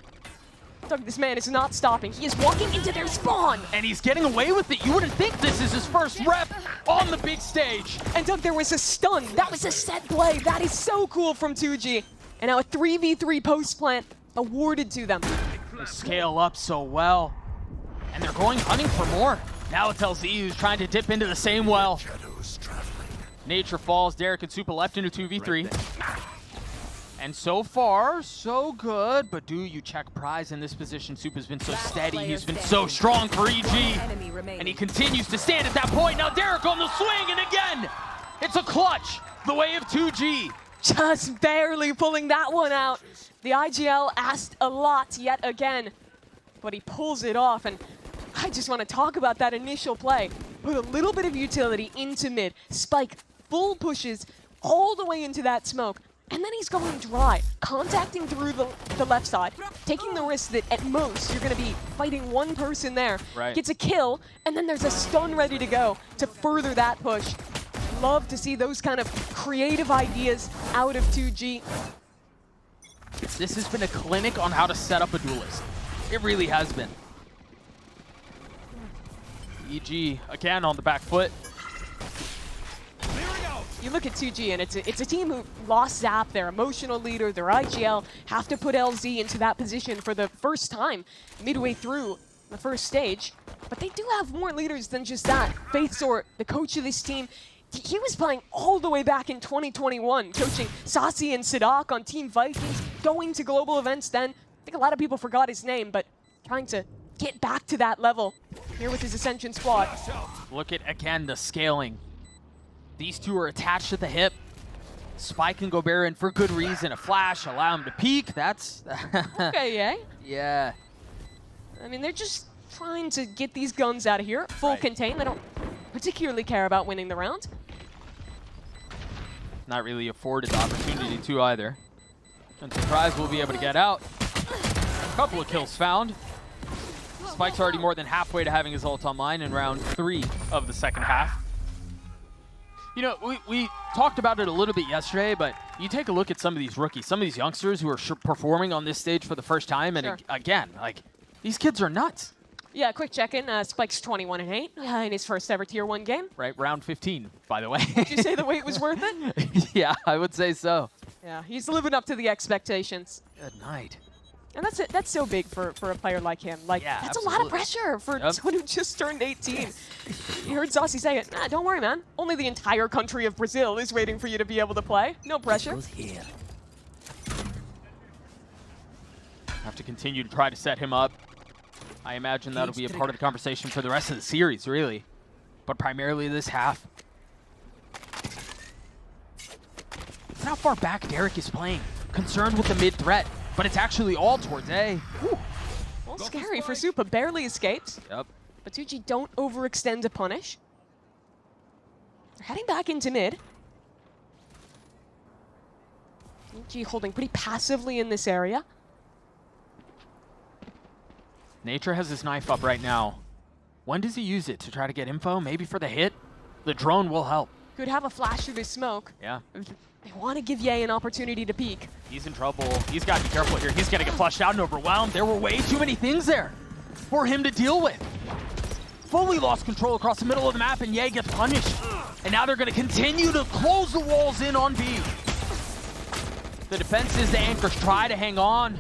[SPEAKER 5] Doug, this man is not stopping. He is walking into their spawn.
[SPEAKER 4] And he's getting away with it. You wouldn't think this is his first rep on the big stage.
[SPEAKER 5] And Doug, there was a stun. That was a set play. That is so cool from 2G. And now a 3v3 post plant awarded to them.
[SPEAKER 4] They scale up so well. And they're going hunting for more. Now it's LZ who's trying to dip into the same well. Nature falls. Derek and Supa left into 2v3. And so far, so good. But do you check Prize in this position? Supa's been so steady. He's been so strong for EG. And he continues to stand at that point. Now Derek on the swing, and again, it's a clutch. The way of 2G.
[SPEAKER 5] Just barely pulling that one out. The IGL asked a lot yet again, but he pulls it off. And I just want to talk about that initial play. Put a little bit of utility into mid. Spike full pushes all the way into that smoke. And then he's going dry, contacting through the left side, taking the risk that at most you're going to be fighting one person there.
[SPEAKER 4] Right.
[SPEAKER 5] Gets a kill, and then there's a stun ready to go to further that push. Love to see those kind of creative ideas out of 2G.
[SPEAKER 4] This has been a clinic on how to set up a duelist. It really has been. EG, again, on the back foot.
[SPEAKER 5] you look at 2G, and it's a team who lost Zap, their emotional leader, their IGL, have to put LZ into that position for the first time midway through the first stage. But they do have more leaders than just that. Faithsor, the coach of this team, he was playing all the way back in 2021, coaching Sasi and Sadak on Team Vikings, going to global events then. I think a lot of people forgot his name, but trying to get back to that level here with his Ascension squad.
[SPEAKER 4] Look at, again, the scaling. These two are attached at the hip. Spike and Gobert in for good reason. A flash, allow him to peek. That's...
[SPEAKER 5] Okay, yeah.
[SPEAKER 4] Yeah.
[SPEAKER 5] I mean, they're just trying to get these guns out of here. Full contain. They don't particularly care about winning the round.
[SPEAKER 4] Not really afforded the opportunity to either. And Surprise will be able to get out. A couple of kills found. Spike's already more than halfway to having his ult online in round 3 of the second half. You know, we talked about it a little bit yesterday, but you take a look at some of these rookies, some of these youngsters who are performing on this stage for the first time, and again, like, these kids are nuts.
[SPEAKER 5] Yeah, quick check-in. Spike's 21-8 in his first ever Tier 1 game.
[SPEAKER 4] Right, round 15, by the way.
[SPEAKER 5] Did you say the wait was worth it?
[SPEAKER 4] Yeah, I would say so.
[SPEAKER 5] Yeah, he's living up to the expectations.
[SPEAKER 4] Good night.
[SPEAKER 5] And that's so big for a player like him. Like,
[SPEAKER 4] Yeah,
[SPEAKER 5] that's
[SPEAKER 4] absolutely.
[SPEAKER 5] a lot of pressure for someone who just turned 18. You heard Zossi say it. Nah, don't worry, man. Only the entire country of Brazil is waiting for you to be able to play. No pressure.
[SPEAKER 4] Have to continue to try to set him up. I imagine that'll be a part of the conversation for the rest of the series, really. But primarily this half. Look how far back Derek is playing. Concerned with the mid threat, but it's actually all towards A.
[SPEAKER 5] Whew. Well, scary for Supa. Barely escapes.
[SPEAKER 4] Yep.
[SPEAKER 5] But 2G don't overextend to punish. They're heading back into mid. 2G holding pretty passively in this area.
[SPEAKER 4] Nature has his knife up right now. When does he use it? To try to get info? Maybe for the hit? The drone will help.
[SPEAKER 5] Could have a flash through this smoke.
[SPEAKER 4] Yeah.
[SPEAKER 5] They want to give Ye an opportunity to peek.
[SPEAKER 4] He's in trouble. He's got to be careful here. He's going to get flushed out and overwhelmed. There were way too many things there for him to deal with. Fully lost control across the middle of the map, and Ye gets punished. And now they're going to continue to close the walls in on B. The defenses, the anchors try to hang on,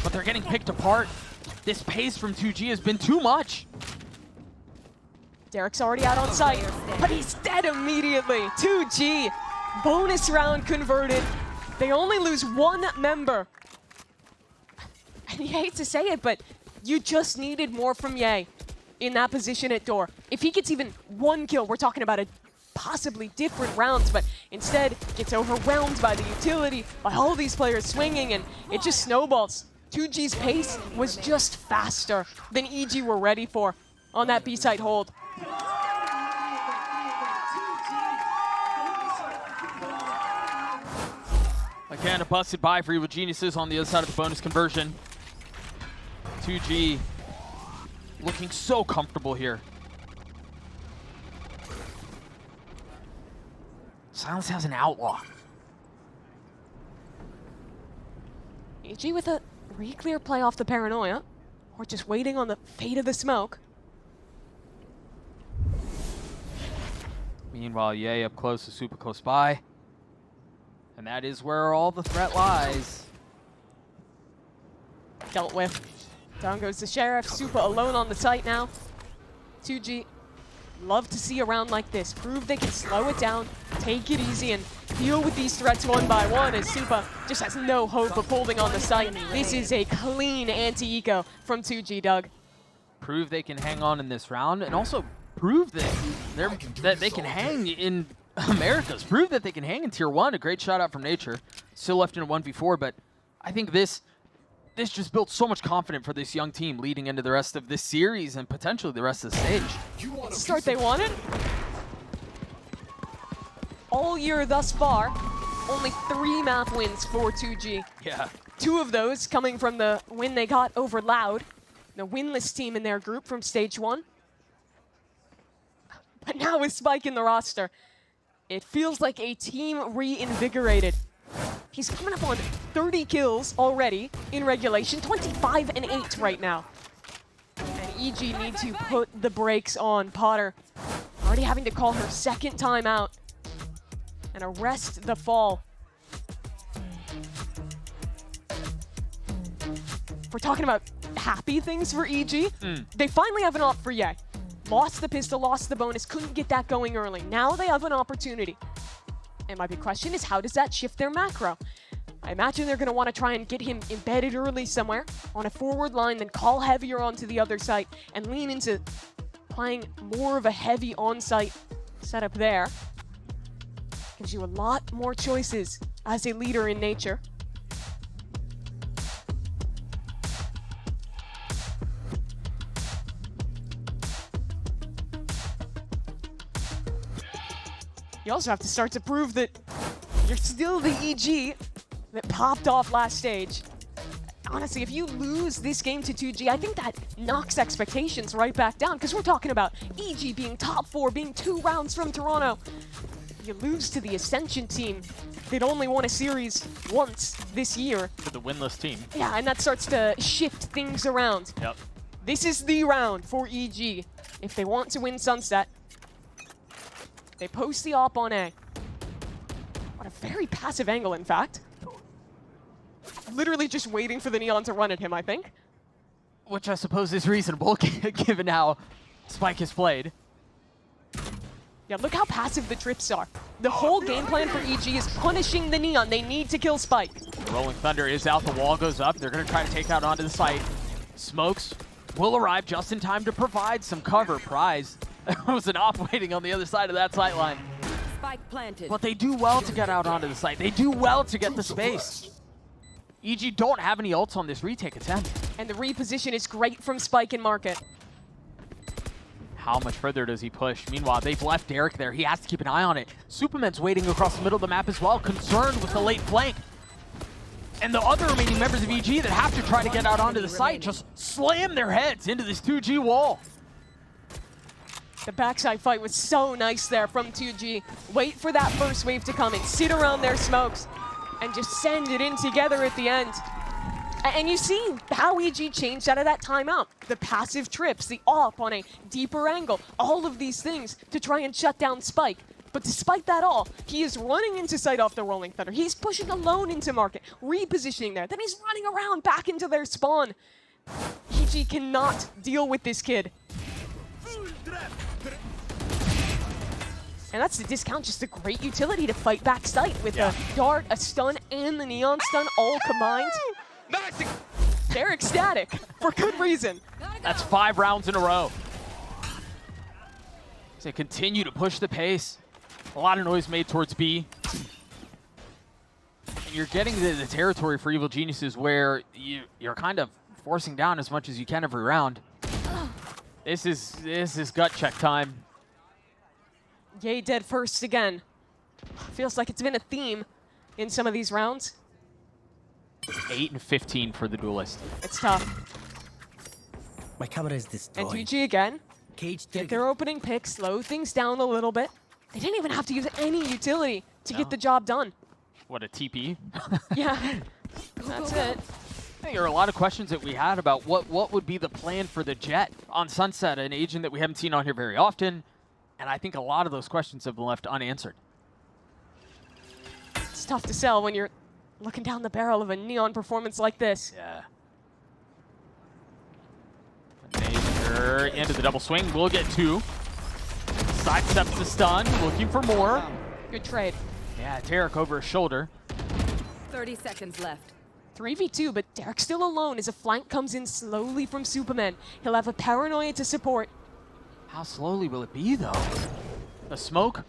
[SPEAKER 4] but they're getting picked apart. This pace from 2G has been too much.
[SPEAKER 5] Derek's already out on site, but he's dead immediately. 2G, bonus round converted. They only lose one member. And you hate to say it, but you just needed more from Ye in that position at door. If he gets even one kill, we're talking about a possibly different rounds, but instead gets overwhelmed by the utility, by all these players swinging, and it just snowballs. 2G's pace was just faster than EG were ready for on that B-side hold.
[SPEAKER 4] Again, a busted buy for Evil Geniuses on the other side of the bonus conversion. 2G looking so comfortable here. Silence has an outlaw.
[SPEAKER 5] EG with a re-clear play off the paranoia, or just waiting on the fate of the smoke.
[SPEAKER 4] Meanwhile, Ye up close is super close by. And that is where all the threat lies.
[SPEAKER 5] Dealt with. Down goes the Sheriff. Supa alone on the site now. 2G, love to see a round like this. Prove they can slow it down, take it easy, and deal with these threats one by one, as Supa just has no hope of holding on the site. This is a clean anti-eco from 2G, Doug.
[SPEAKER 4] Prove they can hang on in this round, and also prove that they can hang in Americas. Prove that they can hang in Tier 1. A great shot out from Nature. Still left in a 1v4, but I think this just built so much confidence for this young team leading into the rest of this series and potentially the rest of the stage.
[SPEAKER 5] It's the start they wanted. All year thus far, only 3 map wins for 2G.
[SPEAKER 4] Yeah.
[SPEAKER 5] 2 of those coming from the win they got over Loud, the winless team in their group from Stage 1. But now with Spike in the roster, it feels like a team reinvigorated. He's coming up on 30 kills already in regulation, 25 and 8 right now. And EG need to put the brakes on. Potter already having to call her second time out and arrest the fall. If we're talking about happy things for EG, they finally have an op for Ye. Lost the pistol, lost the bonus, couldn't get that going early. Now they have an opportunity. And my big question is, how does that shift their macro? I imagine they're going to want to try and get him embedded early somewhere on a forward line, then call heavier onto the other site and lean into playing more of a heavy on-site setup there. Gives you a lot more choices as a leader in nature. You also have to start to prove that you're still the EG that popped off last stage. Honestly, if you lose this game to 2G, I think that knocks expectations right back down, because we're talking about EG being top 4, being 2 rounds from Toronto. You lose to the Ascension team. They'd only won a series once this year.
[SPEAKER 4] For the winless team.
[SPEAKER 5] Yeah, and that starts to shift things around.
[SPEAKER 4] Yep.
[SPEAKER 5] This is the round for EG. If they want to win Sunset, they post the op on A. What a very passive angle, in fact. Literally just waiting for the Neon to run at him, I think.
[SPEAKER 4] Which I suppose is reasonable, given how Spike has played.
[SPEAKER 5] Yeah, look how passive the trips are. The whole game plan for EG is punishing the Neon. They need to kill Spike.
[SPEAKER 4] Rolling Thunder is out, the wall goes up. They're going to try to take out onto the site. Smokes will arrive just in time to provide some cover. Prize. There was an op waiting on the other side of that sight line.
[SPEAKER 6] Spike planted.
[SPEAKER 4] But they do well to get out onto the site. They do well to get the space. EG don't have any ults on this retake attempt.
[SPEAKER 5] And the reposition is great from Spike and Market.
[SPEAKER 4] How much further does he push? Meanwhile, they've left Derek there. He has to keep an eye on it. Superman's waiting across the middle of the map as well, concerned with the late flank. And the other remaining members of EG that have to try to get out onto the site just slam their heads into this 2G wall.
[SPEAKER 5] The backside fight was so nice there from 2G. Wait for that first wave to come and sit around their smokes and just send it in together at the end. And you see how EG changed out of that timeout. The passive trips, the op on a deeper angle, all of these things to try and shut down Spike. But despite that all, he is running into sight off the Rolling Thunder. He's pushing alone into Market, repositioning there. Then he's running around back into their spawn. EG cannot deal with this kid. And that's the discount, just a great utility to fight back sight with a dart, a stun, and the neon stun all combined.
[SPEAKER 2] Nice.
[SPEAKER 5] They're ecstatic, for good reason.
[SPEAKER 4] That's 5 rounds in a row. They continue to push the pace. A lot of noise made towards B. And you're getting to the territory for Evil Geniuses where you're kind of forcing down as much as you can every round. This is gut check time.
[SPEAKER 5] Ye dead first again. Feels like it's been a theme in some of these rounds.
[SPEAKER 4] 8 and 15 for the Duelist.
[SPEAKER 5] It's tough.
[SPEAKER 9] My camera is destroyed.
[SPEAKER 5] And 2G again.
[SPEAKER 9] Cage
[SPEAKER 5] Get their opening pick, slow things down a little bit. They didn't even have to use any utility to get the job done.
[SPEAKER 4] What, a TP?
[SPEAKER 5] Yeah, that's it.
[SPEAKER 4] I think there are a lot of questions that we had about what would be the plan for the Jet on Sunset, an agent that we haven't seen on here very often. And I think a lot of those questions have been left unanswered.
[SPEAKER 5] It's tough to sell when you're looking down the barrel of a neon performance like this.
[SPEAKER 4] Yeah. Major into the double swing. We'll get 2. Sidesteps the stun, looking for more.
[SPEAKER 5] Good trade.
[SPEAKER 4] Yeah, Derek over his shoulder.
[SPEAKER 6] 30 seconds left.
[SPEAKER 5] 3v2, but Derek's still alone as a flank comes in slowly from Superman. He'll have a paranoia to support.
[SPEAKER 4] How slowly will it be, though? The smoke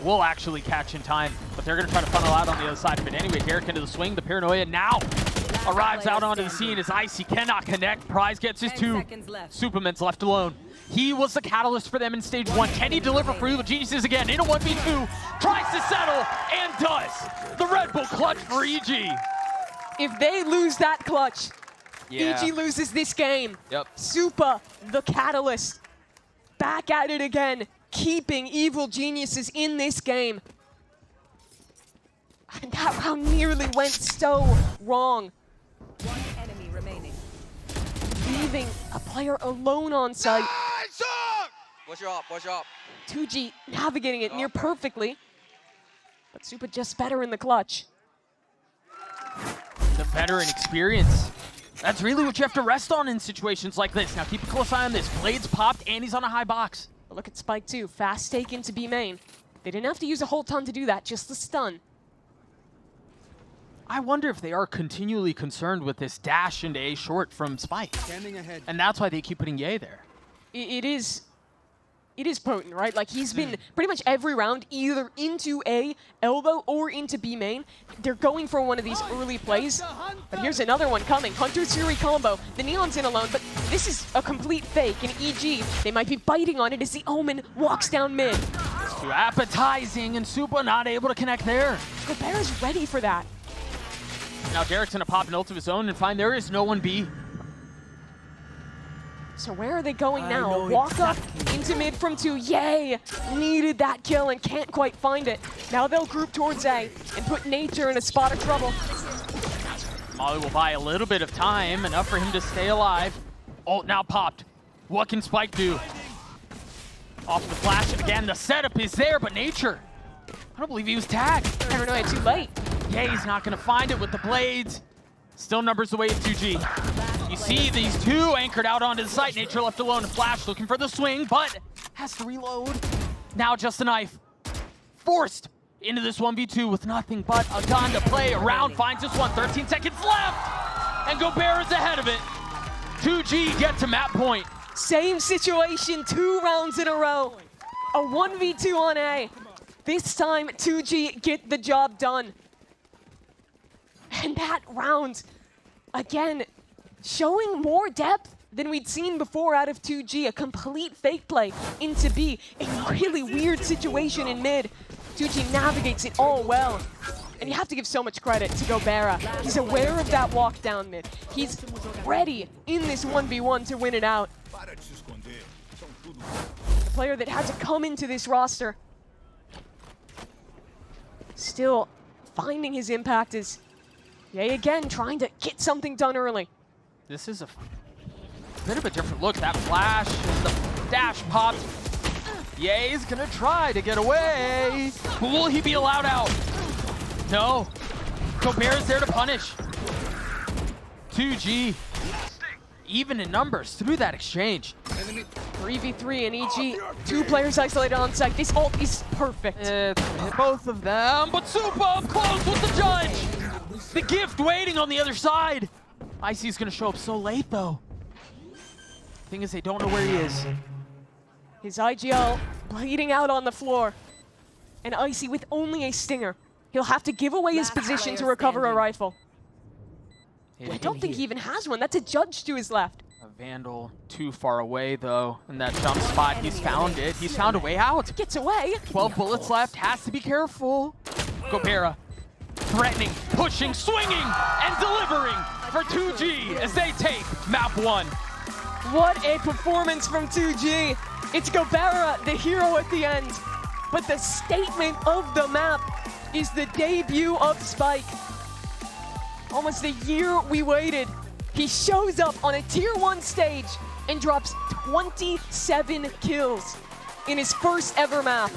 [SPEAKER 4] will actually catch in time, but they're going to try to funnel out on the other side of it anyway. Derek into the swing. The paranoia now arrives out onto the scene as Icy cannot connect. Prize gets his 2. Superman's left alone. He was the catalyst for them in stage 1. Can he deliver for Evil Geniuses again? In a 1v2, tries to settle, and does. The Red Bull clutch for EG.
[SPEAKER 5] If they lose that clutch,
[SPEAKER 4] Yeah.
[SPEAKER 5] EG loses this game.
[SPEAKER 4] Yep.
[SPEAKER 5] Super, the catalyst, back at it again, keeping Evil Geniuses in this game. And that round nearly went so wrong.
[SPEAKER 6] One enemy remaining.
[SPEAKER 5] Leaving a player alone on site.
[SPEAKER 7] Watch your up, watch your up.
[SPEAKER 5] 2G navigating it near perfectly. But Supa just better in the clutch.
[SPEAKER 4] The veteran experience. That's really what you have to rest on in situations like this. Now keep a close eye on this. Blades popped and he's on a high box.
[SPEAKER 5] But look at Spike too, fast take into B main. They didn't have to use a whole ton to do that, just the stun.
[SPEAKER 4] I wonder if they are continually concerned with this dash into A short from Spike. And that's why they keep putting Ye there.
[SPEAKER 5] It is potent, right? Like, he's been pretty much every round either into A, elbow, or into B main. They're going for one of these early plays. But here's another one coming. Hunter's Fury combo. The Neon's in alone, but this is a complete fake. And EG, they might be biting on it as the Omen walks down mid.
[SPEAKER 4] It's too appetizing, and Supa not able to connect there.
[SPEAKER 5] Gobert is ready for that.
[SPEAKER 4] Now Derek's gonna pop an ult of his own and find there is no one B.
[SPEAKER 5] So where are they going now? Walk up into mid from 2. Yay! Needed that kill and can't quite find it. Now they'll group towards A and put Nature in a spot of trouble.
[SPEAKER 4] Molly will buy a little bit of time, enough for him to stay alive. Ult now popped. What can Spike do? Off the flash, and again, the setup is there, but Nature, I don't believe he was tagged.
[SPEAKER 5] Paranoia too late.
[SPEAKER 4] Yeah, he's not gonna find it with the blades. Still numbers away at 2G. You see these two anchored out onto the site. Nature left alone to flash, looking for the swing, but has to reload. Now just a knife. Forced into this 1v2 with nothing but a gun to play around. Finds this one, 13 seconds left. And Gobert is ahead of it. 2G get to map point.
[SPEAKER 5] Same situation, 2 rounds in a row. A 1v2 on A. This time, 2G get the job done. And that round, again, showing more depth than we'd seen before out of 2G. A complete fake play into B. A really weird situation in mid. 2G navigates it all well. And you have to give so much credit to Gobert. He's aware of that walk down mid. He's ready in this 1v1 to win it out. The player that had to come into this roster. Still finding his impact is Ye again trying to get something done early.
[SPEAKER 4] This is a bit of a different look. That flash and the dash popped. Ye's gonna try to get away. Will he be allowed out? No. Gobert is there to punish. 2G, even in numbers through that exchange.
[SPEAKER 5] 3v3 and EG, 2 players isolated on site. This ult is perfect.
[SPEAKER 4] It's both of them, but Supa up close with the judge. The gift waiting on the other side. Icy's gonna show up so late though. Thing is, they don't know where he is.
[SPEAKER 5] His IGL bleeding out on the floor. And Icy with only a stinger. He'll have to give away his position to recover a rifle. I don't think he even has one. That's a judge to his left.
[SPEAKER 4] A Vandal too far away though in that jump spot. He's found it. He's found a way out.
[SPEAKER 5] Gets away.
[SPEAKER 4] 12 bullets left. Has to be careful. Gobert threatening, pushing, swinging, and delivering for 2G as they take map 1.
[SPEAKER 5] What a performance from 2G. It's Gobert, the hero at the end. But the statement of the map is the debut of Spike. Almost a year we waited. He shows up on a tier 1 stage and drops 27 kills in his first ever map.